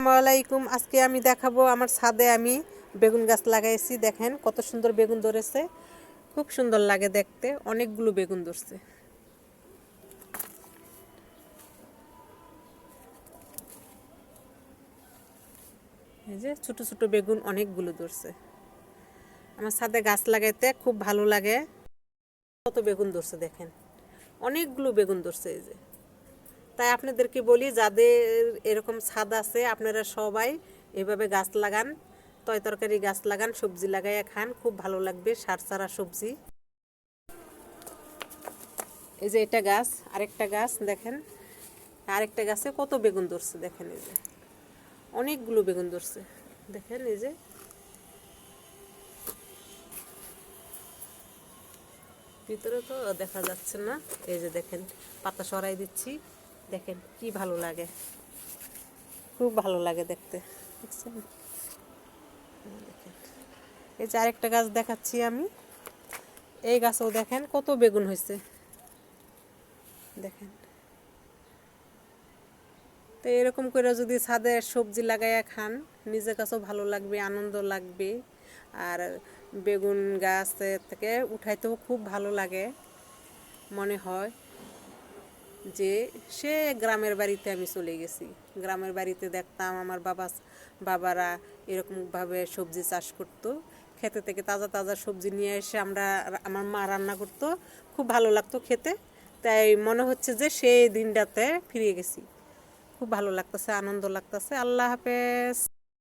আসসালামাইকুম। আজকে আমি দেখাবো আমার ছাদে আমি বেগুন গাছ লাগাইছি। দেখেন কত সুন্দর বেগুন ধরেছে, খুব সুন্দর লাগে দেখতে। অনেকগুলো বেগুন ধরছে। এই যে ছোট ছোট বেগুন অনেকগুলো ধরছে। আমার ছাদে গাছ লাগাইতে খুব ভালো লাগে। কত বেগুন ধরছে দেখেন, অনেকগুলো বেগুন ধরছে। এই যে তাই আপনাদেরকে বলি, যাদের এরকম ছাদ আছে আপনারা সবাই এভাবে গাছ লাগান, তরকারি গাছ লাগান, সবজি লাগাইয়া খান, খুব ভালো লাগবে। সার ছাড়া সবজি। এই যে এটা গাছ, আরেকটা গাছ দেখেন, আরেকটা গাছে কত বেগুন ধরছে দেখেন। এই যে অনেকগুলো বেগুন ধরছে দেখেন। এই যে ভিতরে তো দেখা যাচ্ছে না। এই যে দেখেন, পাতা সরাই দিচ্ছি, দেখেন কি ভালো লাগে, খুব ভালো লাগে দেখতে। দেখছেন? দেখেন, এই যে আরেকটা গাছ দেখাচ্ছি আমি। এই গাছেও দেখেন কত বেগুন হয়েছে দেখেন। তো এরকম করে যদি ছাদে সবজি লাগাইয়া খান, নিজের কাছেও ভালো লাগবে, আনন্দ লাগবে। আর বেগুন গাছ থেকে উঠাইতেও খুব ভালো লাগে। মনে হয় যে সে গ্রামের বাড়িতে আমি চলে গেছি। গ্রামের বাড়িতে দেখতাম আমার বাবারা এরকমভাবে সবজি চাষ করতো। খেতে থেকে তাজা তাজা সবজি নিয়ে এসে আমার মা রান্না করতো, খুব ভালো লাগতো খেতে। তাই মনে হচ্ছে যে সেই দিনটাতে ফিরে গেছি। খুব ভালো লাগতেছে, আনন্দ লাগতেছে। আল্লাহ হাফেজ।